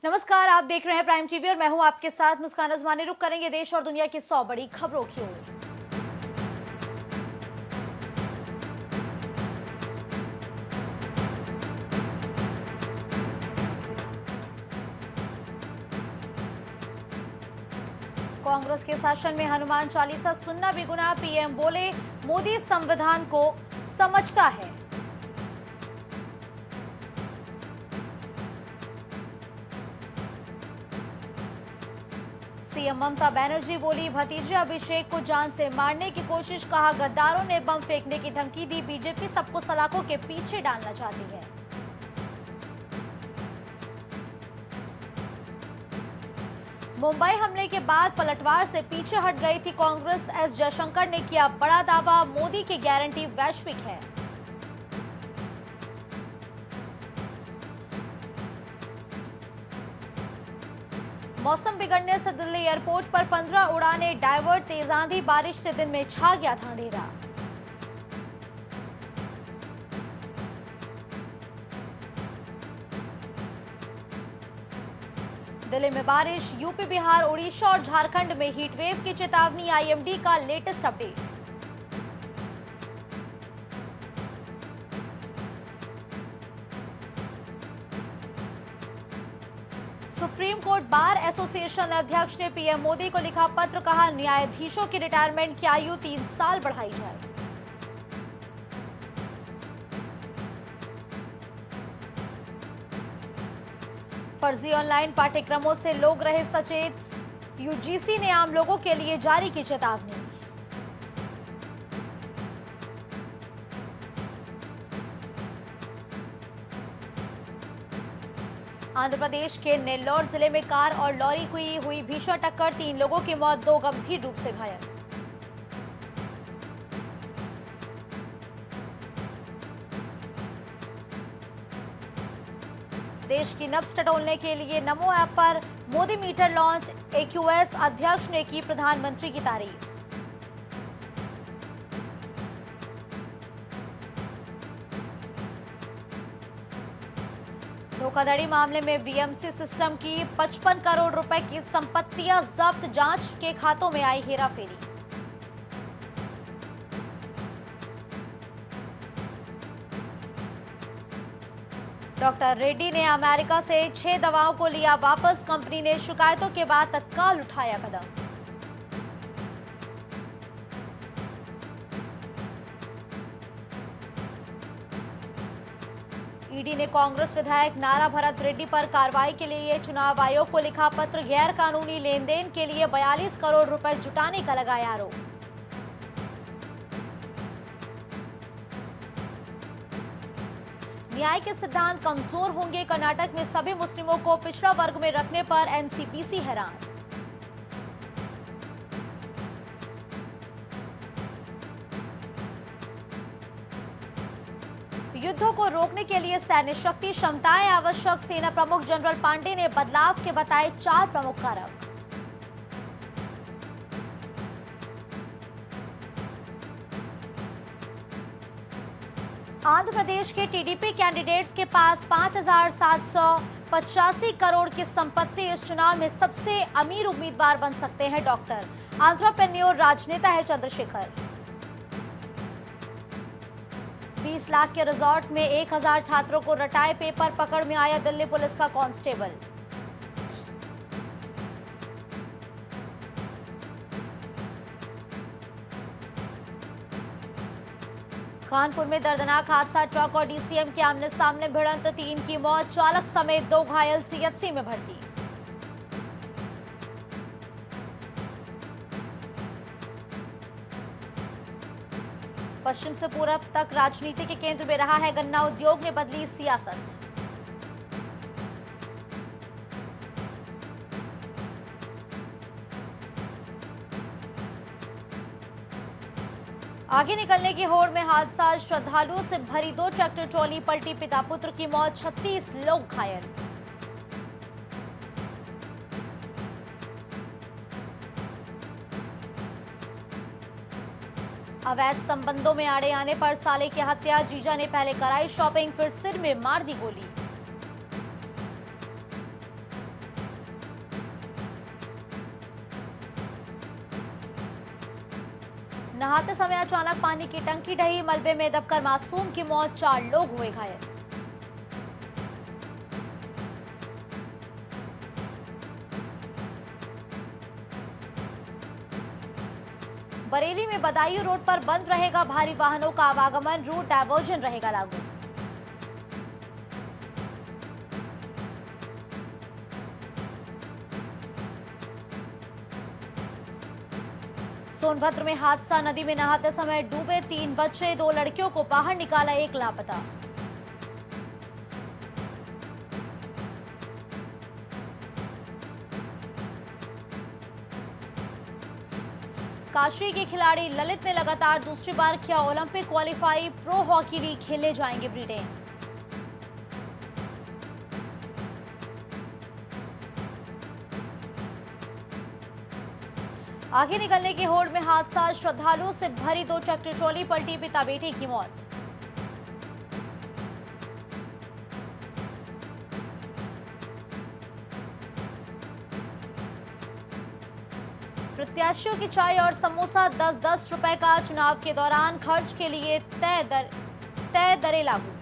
नमस्कार, आप देख रहे हैं प्राइम टीवी और मैं हूं आपके साथ मुस्कान अजमानी। रुक करेंगे देश और दुनिया की 100 बड़ी खबरों की ओर। कांग्रेस के शासन में हनुमान चालीसा सुनना भी गुनाह, पीएम बोले मोदी संविधान को समझता है। सीएम ममता बनर्जी बोली भतीजे अभिषेक को जान से मारने की कोशिश, कहा गद्दारों ने बम फेंकने की धमकी दी, बीजेपी सबको सलाखों के पीछे डालना चाहती है। मुंबई हमले के बाद पलटवार से पीछे हट गई थी कांग्रेस, एस जयशंकर ने किया बड़ा दावा, मोदी की गारंटी वैश्विक है। मौसम बिगड़ने से दिल्ली एयरपोर्ट पर 15 उड़ानें डाइवर्ट, तेज आंधी बारिश से दिन में छा गया था अंधेरा। दिल्ली में बारिश, यूपी बिहार उड़ीसा और झारखंड में हीटवेव की चेतावनी, आईएमडी का latest update. Supreme court bar association अध्यक्ष ने पीएम मोदी को लिखा पत्र, कहा न्यायाधीशों की रिटायरमेंट की आयु 3 साल बढ़ाई जाए। फर्जी ऑनलाइन पाठ्यक्रमों से लोग रहे सचेत, यूजीसी ने आम लोगों के लिए जारी की चेतावनी। आंध्र प्रदेश के नेल्लोर जिले में कार और लॉरी की हुई भीषण टक्कर, 3 लोगों की मौत, 2 गंभीर रूप से घायल। देश की नब्ज टटोलने के लिए नमो ऐप पर मोदी मीटर लॉन्च, एक्यूएस अध्यक्ष ने की प्रधानमंत्री की तारीफ। धोखाधड़ी मामले में वीएमसी सिस्टम की 55 करोड़ रुपए की संपत्तियां जब्त, जांच के खातों में आई हेराफेरी। डॉक्टर रेड्डी ने अमेरिका से 6 दवाओं को लिया वापस, कंपनी ने शिकायतों के बाद तत्काल उठाया कदम। ईडी ने कांग्रेस विधायक नारा भरत रेड्डी पर कार्रवाई के लिए चुनाव आयोग को लिखा पत्र, गैर कानूनी लेन देन के लिए 42 करोड़ रुपए जुटाने का लगाया आरोप। न्याय के सिद्धांत कमजोर होंगे, कर्नाटक में सभी मुस्लिमों को पिछड़ा वर्ग में रखने पर एनसीपीसी हैरान। युद्धों को रोकने के लिए सैन्य शक्ति क्षमताएं आवश्यक, सेना प्रमुख जनरल पांडे ने बदलाव के बताए 4 प्रमुख कारक। आंध्र प्रदेश के टीडीपी कैंडिडेट्स के पास 5,785 करोड़ की संपत्ति, इस चुनाव में सबसे अमीर उम्मीदवार बन सकते हैं डॉक्टर, एंटरप्रेन्योर राजनेता है चंद्रशेखर। 20 लाख के रिजॉर्ट में 1000 छात्रों को रटाए पेपर, पकड़ में आया दिल्ली पुलिस का कांस्टेबल। कानपुर में दर्दनाक हादसा, ट्रक और डीसीएम के आमने सामने भिड़ंत, 3 की मौत, चालक समेत 2 घायल, सीएचसी में भर्ती। पश्चिम से पूरब तक राजनीति के केंद्र में रहा है गन्ना उद्योग, ने बदली सियासत। आगे निकलने की होड़ में हादसा, श्रद्धालुओं से भरी 2 ट्रैक्टर ट्रॉली पलटी, पिता पुत्र की मौत, 36 लोग घायल। अवैध संबंधों में आड़े आने पर साले की हत्या, जीजा ने पहले कराई शॉपिंग फिर सिर में मार दी गोली। नहाते समय अचानक पानी की टंकी ढही, मलबे में दबकर मासूम की मौत, 4 लोग हुए घायल। बरेली में बदायूं रोड पर बंद रहेगा भारी वाहनों का आवागमन, रूट डायवर्जन रहेगा लागू। सोनभद्र में हादसा, नदी में नहाते समय डूबे 3 बच्चे, 2 लड़कियों को बाहर निकाला, 1 लापता। काशी के खिलाड़ी ललित ने लगातार दूसरी बार किया Olympic qualify, pro hockey league खेलने जाएंगे ब्रिटेन। आगे निकलने की होड़ में हादसा, श्रद्धालुओं से भरी 2 ट्रैक्टर ट्रॉली पलटी, पिता बेटी की मौत। प्रत्याशियों की चाय और समोसा 10-10 रुपए का, चुनाव के दौरान खर्च के लिए तय दरें लागू।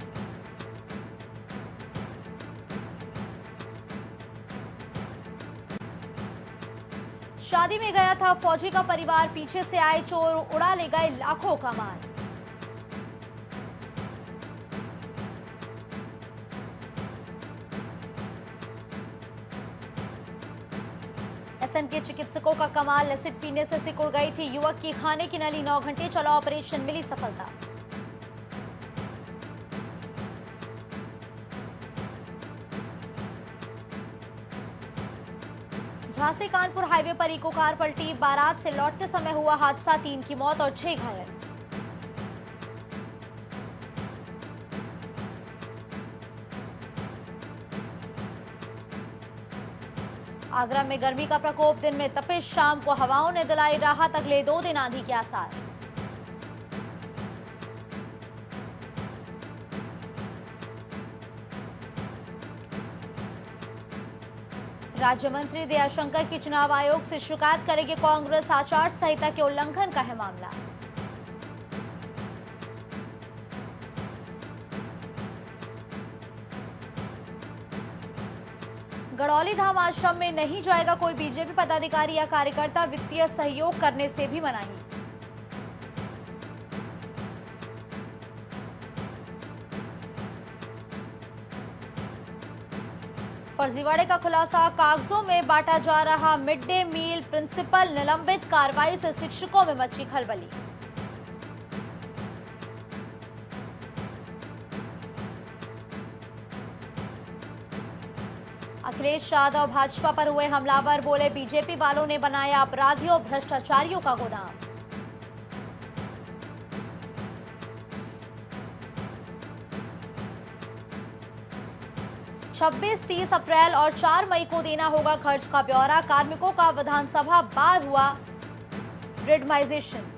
शादी में गया था फौजी का परिवार, पीछे से आए चोर, उड़ा ले गए लाखों का माल। एसएन के चिकित्सकों का कमाल, एसिड पीने से सिकुड़ गई थी युवक की खाने की नली, 9 घंटे चला ऑपरेशन, मिली सफलता। झांसी कानपुर हाईवे पर इको कार पलटी, बारात से लौटते समय हुआ हादसा, 3 की मौत और 6 घायल। आगरा में गर्मी का प्रकोप, दिन में तपिश, शाम को हवाओं ने दिलाई राहत, अगले 2 दिन आंधी के आसार। राज्य मंत्री दयाशंकर की चुनाव आयोग से शिकायत करेगी कांग्रेस, आचार संहिता के उल्लंघन का है मामला। गड़ौली धाम आश्रम में नहीं जाएगा कोई बीजेपी पदाधिकारी या कार्यकर्ता, वित्तीय सहयोग करने से भी मनाही। फर्जीवाड़े का खुलासा, कागजों में बांटा जा रहा मिड डे मील, प्रिंसिपल निलंबित, कार्रवाई से शिक्षकों में मची खलबली। अखिलेश यादव भाजपा पर हुए हमलावर, बोले बीजेपी वालों ने बनाया अपराधियों भ्रष्टाचारियों का गोदाम। छब्बीस 30 अप्रैल और 4 मई को देना होगा खर्च का ब्यौरा, कार्मिकों का विधानसभा बार हुआ रिडमाइजेशन।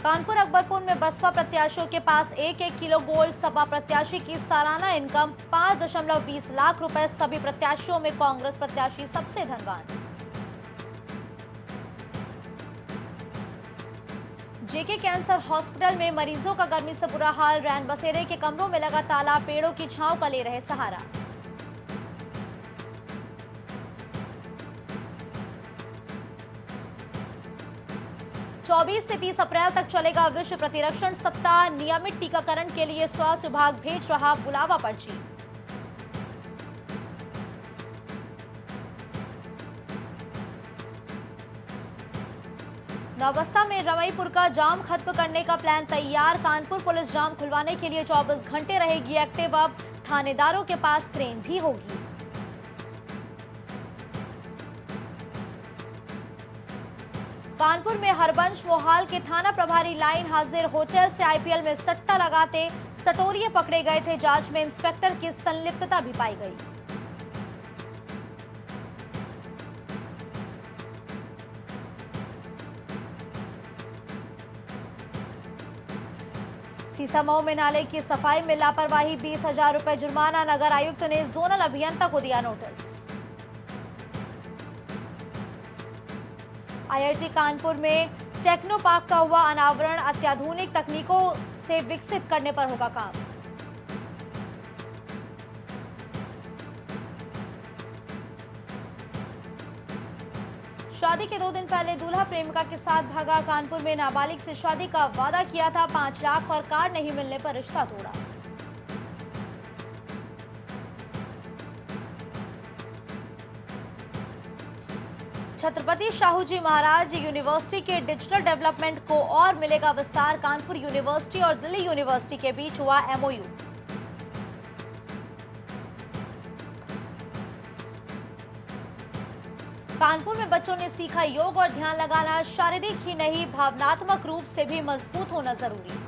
कानपुर अकबरपुर में बसपा प्रत्याशियों के पास 1-1 किलो गोल्ड, सपा प्रत्याशी की सालाना इनकम 5.20 लाख रुपए, सभी प्रत्याशियों में कांग्रेस प्रत्याशी सबसे धनवान। जेके कैंसर हॉस्पिटल में मरीजों का गर्मी से बुरा हाल, रैन बसेरे के कमरों में लगा ताला, पेड़ों की छांव का ले रहे सहारा। चौबीस से 30 अप्रैल तक चलेगा विश्व प्रतिरक्षण सप्ताह, नियमित टीकाकरण के लिए स्वास्थ्य विभाग भेज रहा बुलावा पर्ची। नौबस्ता में रमईपुर का जाम खत्म करने का प्लान तैयार, कानपुर पुलिस जाम खुलवाने के लिए 24 घंटे रहेगी एक्टिव, अब थानेदारों के पास क्रेन भी होगी। कानपुर में हरबंश मोहाल के थाना प्रभारी लाइन हाजिर, होटल से आईपीएल में सट्टा लगाते सटोरिये पकड़े गए थे, जांच में इंस्पेक्टर की संलिप्तता भी पाई गई। सीसामऊ में नाले की सफाई में लापरवाही, 20,000 रुपए जुर्माना, नगर आयुक्त ने जोनल अभियंता को दिया नोटिस। आईआईटी कानपुर में टेक्नो पार्क का हुआ अनावरण। अत्याधुनिक तकनीकों से विकसित करने पर होगा काम। शादी के 2 दिन पहले दूल्हा प्रेमिका के साथ भागा। कानपुर में नाबालिग से शादी का वादा किया था। 5 लाख और कार नहीं मिलने पर रिश्ता तोड़ा। छत्रपति शाहूजी महाराज यूनिवर्सिटी के डिजिटल डेवलपमेंट को और मिलेगा विस्तार। कानपुर यूनिवर्सिटी और दिल्ली यूनिवर्सिटी के बीच हुआ एमओयू। कानपुर में बच्चों ने सीखा योग और ध्यान लगाना। शारीरिक ही नहीं भावनात्मक रूप से भी मजबूत होना जरूरी।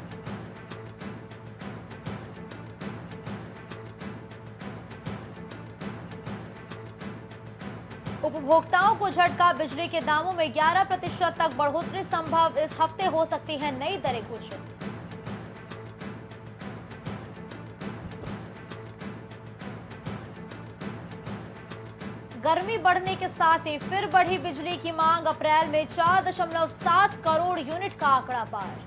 उपभोक्ताओं को झटका। बिजली के दामों में 11% तक बढ़ोतरी संभव। इस हफ्ते हो सकती है नई दरें घोषित। गर्मी बढ़ने के साथ ही फिर बढ़ी बिजली की मांग। अप्रैल में 4.7 करोड़ यूनिट का आंकड़ा पार।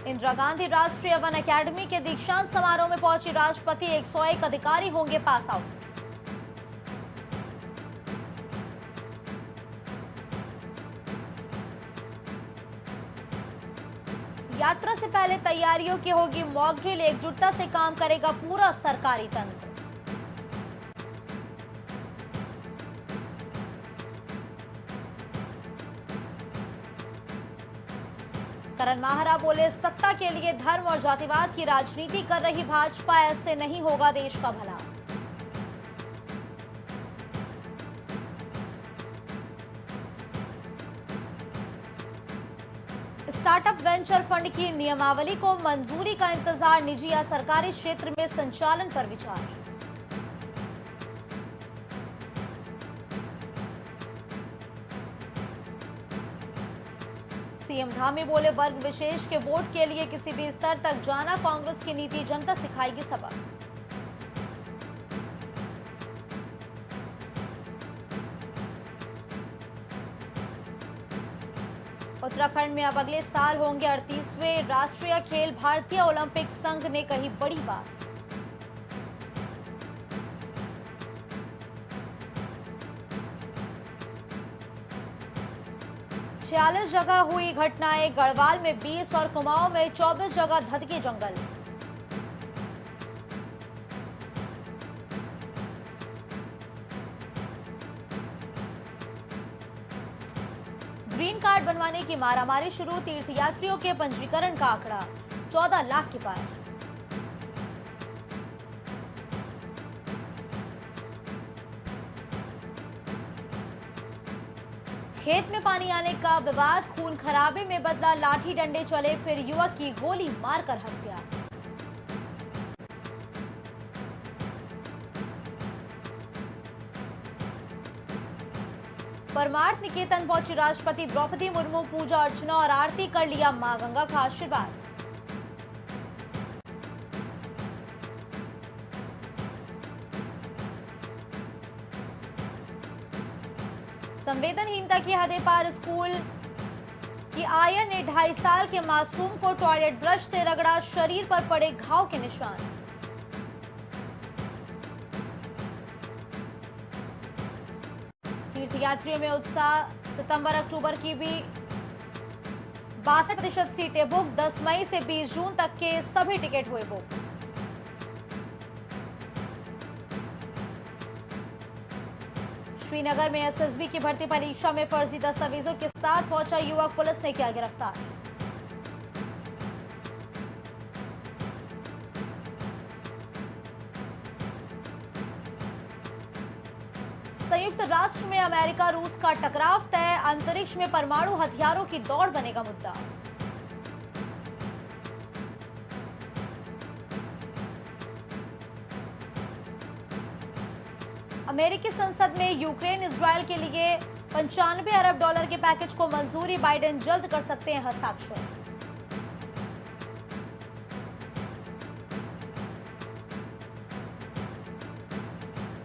इंदिरा गांधी राष्ट्रीय वन अकेडमी के दीक्षांत समारोह में पहुंची राष्ट्रपति। 101 अधिकारी होंगे पास आउट। यात्रा से पहले तैयारियों की होगी मॉक ड्रिल। एकजुटता से काम करेगा पूरा सरकारी तंत्र। करण माहरा बोले, सत्ता के लिए धर्म और जातिवाद की राजनीति कर रही भाजपा, ऐसे नहीं होगा देश का भला। स्टार्टअप वेंचर फंड की नियमावली को मंजूरी का इंतजार। निजी या सरकारी क्षेत्र में संचालन पर विचार। सीएम धामी बोले, वर्ग विशेष के वोट के लिए किसी भी स्तर तक जाना कांग्रेस की नीति। जनता सिखाएगी सबक। उत्तराखंड में अब अगले साल होंगे 38वें राष्ट्रीय खेल। भारतीय ओलंपिक संघ ने कही बड़ी बात। छियालीस जगह हुई घटनाएं। गढ़वाल में 20 और कुमाऊं में 24 जगह धधके जंगल। ग्रीन कार्ड बनवाने की मारामारी शुरू। तीर्थयात्रियों के पंजीकरण का आंकड़ा 14 लाख के पार। खेत में पानी आने का विवाद खून खराबे में बदला। लाठी डंडे चले, फिर युवक की गोली मारकर हत्या। परमार्थ निकेतन पहुंची राष्ट्रपति द्रौपदी मुर्मू। पूजा अर्चना और आरती कर लिया मां गंगा का आशीर्वाद। संवेदनहीनता की हदें पार। स्कूल की आया ने 2.5 साल के मासूम को टॉयलेट ब्रश से रगड़ा। शरीर पर पड़े घाव के निशान। तीर्थयात्रियों में उत्साह। सितंबर अक्टूबर की भी 62% सीटें बुक। 10 मई से 20 जून तक के सभी टिकट हुए बुक। श्रीनगर में एसएसबी की भर्ती परीक्षा में फर्जी दस्तावेजों के साथ पहुंचा युवक। पुलिस ने किया गिरफ्तार। संयुक्त राष्ट्र में अमेरिका रूस का टकराव तय। अंतरिक्ष में परमाणु हथियारों की दौड़ बनेगा मुद्दा। अमेरिकी संसद में यूक्रेन इजरायल के लिए 95 अरब डॉलर के पैकेज को मंजूरी। बाइडेन जल्द कर सकते हैं हस्ताक्षर।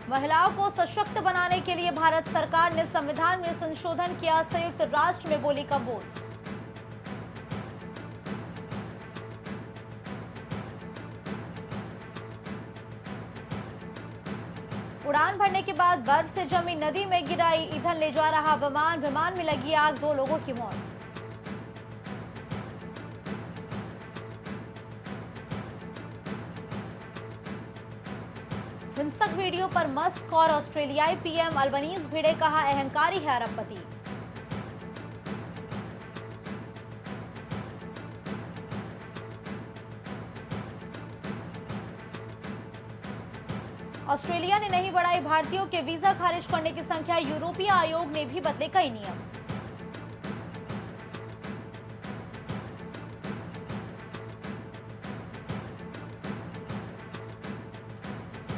महिलाओं को सशक्त बनाने के लिए भारत सरकार ने संविधान में संशोधन किया, संयुक्त राष्ट्र में बोली कंबोज। उड़ान भरने के बाद बर्फ से जमी नदी में गिरा ईंधन ले जा रहा विमान में लगी आग, 2 लोगों की मौत। हिंसक वीडियो पर मस्क और ऑस्ट्रेलियाई पीएम अल्बनीज भिड़े, कहा अहंकारी है अरबपति। ऑस्ट्रेलिया ने नहीं बढ़ाई भारतीयों के वीजा खारिज करने की संख्या, यूरोपीय आयोग ने भी बदले कई नियम।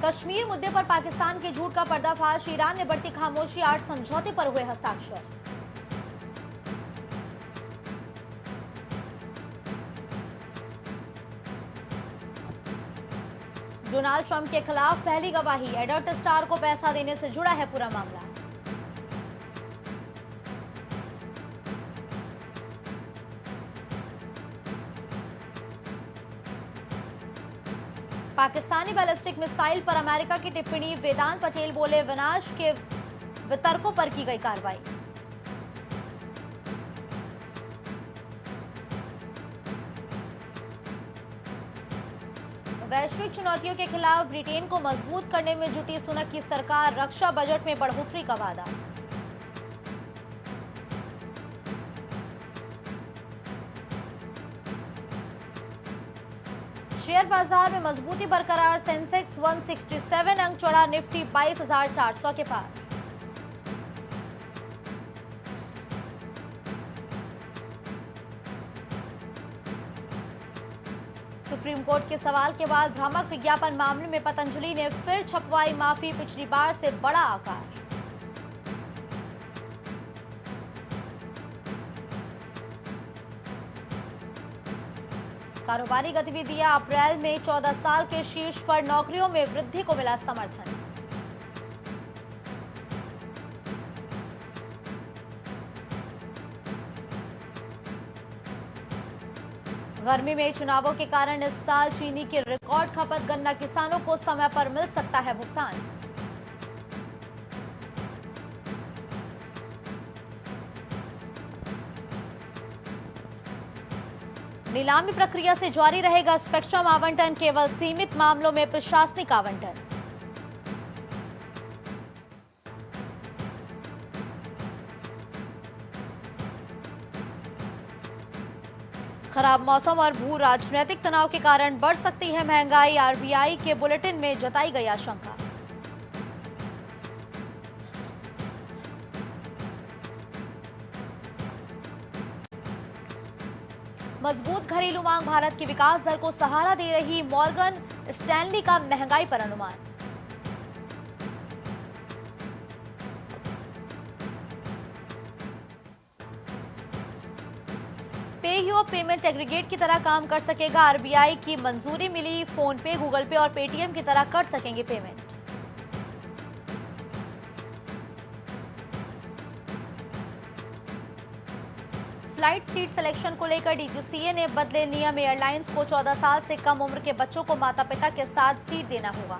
कश्मीर मुद्दे पर पाकिस्तान के झूठ का पर्दाफाश, ईरान ने बढ़ती खामोशी, 8 समझौते पर हुए हस्ताक्षर। डोनाल्ड ट्रंप के खिलाफ पहली गवाही, एडल्ट स्टार को पैसा देने से जुड़ा है पूरा मामला। पाकिस्तानी बैलिस्टिक मिसाइल पर अमेरिका की टिप्पणी, वेदांत पटेल बोले विनाश के वितर्कों पर की गई कार्रवाई। वैश्विक चुनौतियों के खिलाफ ब्रिटेन को मजबूत करने में जुटी सुनक की सरकार, रक्षा बजट में बढ़ोतरी का वादा। शेयर बाजार में मजबूती बरकरार, सेंसेक्स 167 अंक चढ़ा, निफ्टी 22,400 के पार। सुप्रीम कोर्ट के सवाल के बाद भ्रामक विज्ञापन मामले में पतंजलि ने फिर छपवाई माफी, पिछली बार से बड़ा आकार। कारोबारी गतिविधियां, अप्रैल में 14 साल के शीर्ष पर, नौकरियों में वृद्धि को मिला समर्थन। गर्मी में चुनावों के कारण इस साल चीनी की रिकॉर्ड खपत, गन्ना किसानों को समय पर मिल सकता है भुगतान। नीलामी प्रक्रिया से जारी रहेगा स्पेक्ट्रम आवंटन, केवल सीमित मामलों में प्रशासनिक आवंटन। खराब मौसम और भू राजनीतिक तनाव के कारण बढ़ सकती है महंगाई, आरबीआई के बुलेटिन में जताई गई आशंका। मजबूत घरेलू मांग भारत की विकास दर को सहारा दे रही, मॉर्गन स्टैनली का महंगाई पर अनुमान। पेयू पेमेंट एग्रीगेट की तरह काम कर सकेगा, आरबीआई की मंजूरी मिली, फोन पे, गूगल पे और पेटीएम की तरह कर सकेंगे पेमेंट। फ्लाइट सीट सिलेक्शन को लेकर डीजीसीए ने बदले नियम, एयरलाइंस को 14 साल से कम उम्र के बच्चों को माता पिता के साथ सीट देना होगा।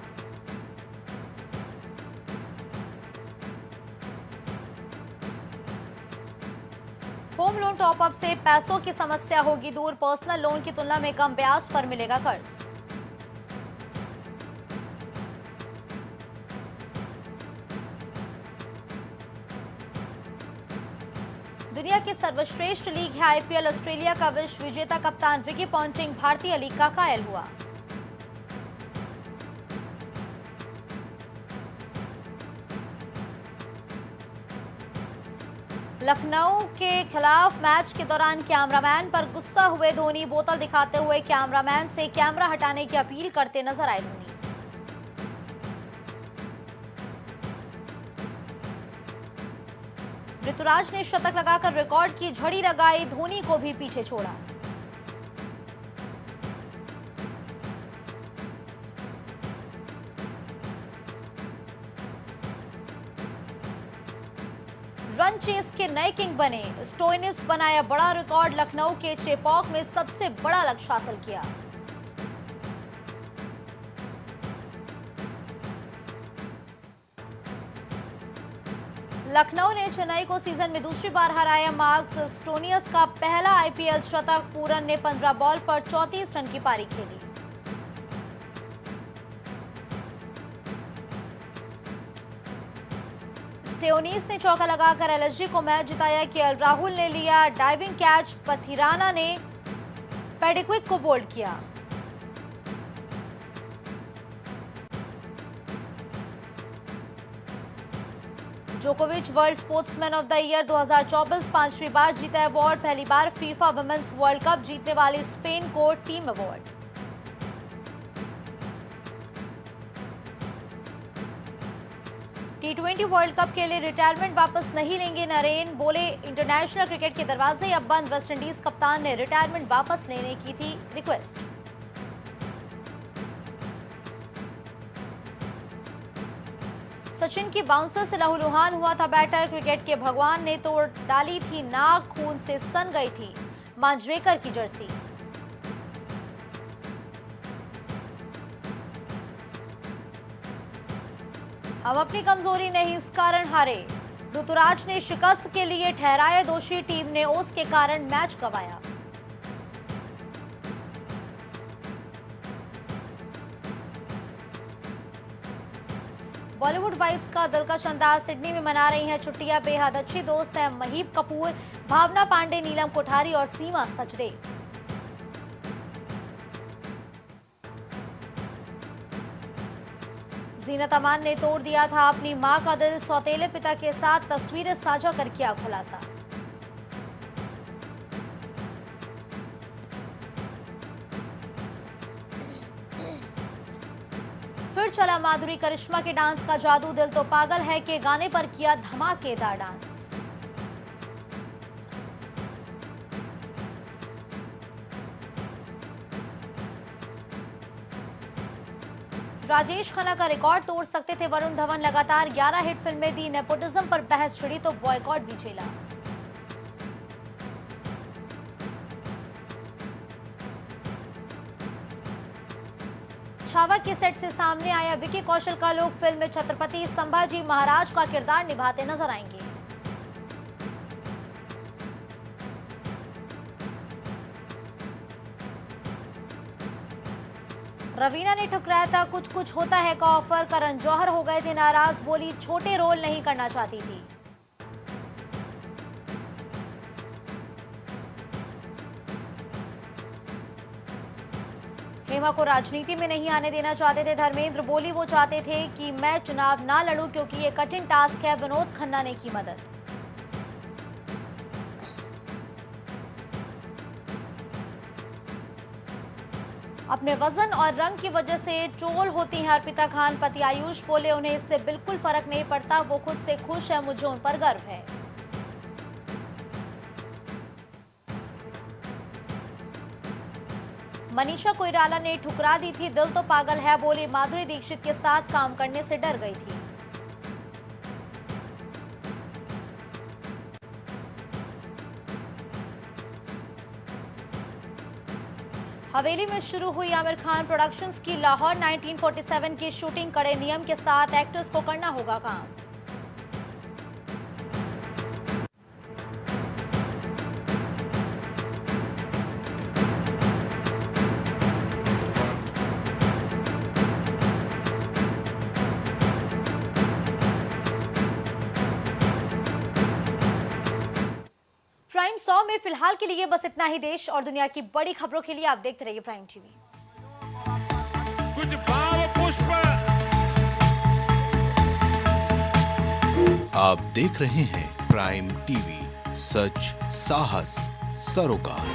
होम लोन टॉपअप से पैसों की समस्या होगी दूर, पर्सनल लोन की तुलना में कम ब्याज पर मिलेगा कर्ज। दुनिया की सर्वश्रेष्ठ लीग है आईपीएल, ऑस्ट्रेलिया का विश्व विजेता कप्तान रिकी पॉन्टिंग भारतीय लीग का कायल हुआ। लखनऊ के खिलाफ मैच के दौरान कैमरामैन पर गुस्सा हुए धोनी, बोतल दिखाते हुए कैमरामैन से कैमरा हटाने की अपील करते नजर आए धोनी। ऋतुराज ने शतक लगाकर रिकॉर्ड की झड़ी लगाई, धोनी को भी पीछे छोड़ा। रन चेस के नए किंग बने। स्टोइनिस बनाया बड़ा रिकॉर्ड, लखनऊ के चेपॉक में सबसे बड़ा लक्ष्य हासिल किया। लखनऊ ने चेन्नई को सीजन में दूसरी बार हराया। मार्कस स्टोनियस का पहला आईपीएल शतक। पूरन ने 15 बॉल पर 34 रन की पारी खेली। स्टोइनिस ने चौका लगाकर एलएसजी को मैच जिताया। केएल राहुल ने लिया डाइविंग कैच। पथिराना ने पेडिक्विक को बोल्ड किया। जोकोविच world sportsman of the year 2024 पांचवी बार जीता अवार्ड। पहली बार फीफा वुमेन्स वर्ल्ड कप जीतने वाली स्पेन को टीम अवार्ड। टी20 वर्ल्ड कप के लिए रिटायरमेंट वापस नहीं लेंगे नरेन। बोले इंटरनेशनल क्रिकेट के दरवाजे अब बंद। वेस्टइंडीज कप्तान ने रिटायरमेंट वापस लेने की थी रिक्वेस्ट। सचिन की बाउंसर से लहूलुहान हुआ था बैटर। क्रिकेट के भगवान ने तोड़ डाली थी नाक, खून से सन गई थी मांजरेकर की जर्सी। हम अपनी कमजोरी नहीं इस कारण हारे। ऋतुराज ने शिकस्त के लिए ठहराए दोषी। टीम ने ओस के कारण मैच गंवाया। बॉलीवुड वाइफ्स का दिलकश अंदाज। सिडनी में मना रही हैं छुट्टियां। बेहद अच्छी दोस्त हैं महीप कपूर, भावना पांडे, नीलम कोठारी और सीमा सचदेव। जीनत अमान ने तोड़ दिया था अपनी मां का दिल। सौतेले पिता के साथ तस्वीरें साझा कर किया खुलासा। फिर चला माधुरी करिश्मा के डांस का जादू। दिल तो पागल है के गाने पर किया धमाकेदार डांस। राजेश खन्ना का रिकॉर्ड तोड़ सकते थे वरुण धवन। लगातार 11 हिट फिल्में दी। नेपोटिज्म पर बहस छिड़ी तो बॉयकॉट भी झेला। छावा के सेट से सामने आया विकी कौशल का लुक। फिल्म में छत्रपति संभाजी महाराज का किरदार निभाते नजर आएंगे। रवीना ने ठुकराया था कुछ कुछ होता है का ऑफर। करण जौहर हो गए थे नाराज। बोली छोटे रोल नहीं करना चाहती थी। हेमा को राजनीति में नहीं आने देना चाहते थे धर्मेंद्र। बोली वो चाहते थे कि मैं चुनाव ना लड़ूं क्योंकि ये कठिन टास्क है। विनोद खन्ना ने की मदद। अपने वजन और रंग की वजह से ट्रोल होती हैं अर्पिता खान। पति आयुष बोले उन्हें इससे बिल्कुल फर्क नहीं पड़ता। वो खुद से खुश है, मुझे उन पर गर्व है। मनीषा कोइराला ने ठुकरा दी थी दिल तो पागल है। बोली माधुरी दीक्षित के साथ काम करने से डर गई थी। हवेली में शुरू हुई आमिर खान प्रोडक्शंस की लाहौर 1947 की शूटिंग। कड़े नियम के साथ एक्टर्स को करना होगा काम। प्राइम 100 में फिलहाल के लिए बस इतना ही। देश और दुनिया की बड़ी खबरों के लिए आप देखते रहिए प्राइम टीवी। कुछ भाव पुष्प। आप देख रहे हैं प्राइम टीवी, सच साहस सरोकार।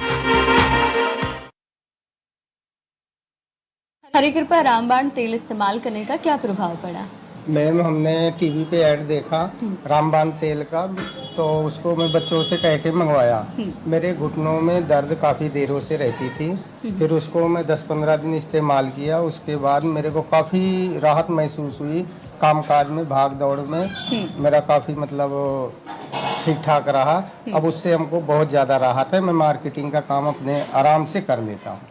हरी कृपा रामबाण तेल इस्तेमाल करने का क्या प्रभाव पड़ा? मैम हमने टीवी पे ऐड देखा रामबाण तेल का, तो उसको मैं बच्चों से कह के मंगवाया। मेरे घुटनों में दर्द काफ़ी देरों से रहती थी। फिर उसको मैं 10-15 दिन इस्तेमाल किया। उसके बाद मेरे को काफ़ी राहत महसूस हुई। कामकाज में, भाग दौड़ में मेरा काफ़ी मतलब ठीक ठाक रहा। अब उससे हमको बहुत ज़्यादा राहत है। मैं मार्केटिंग का काम अपने आराम से कर लेता हूँ।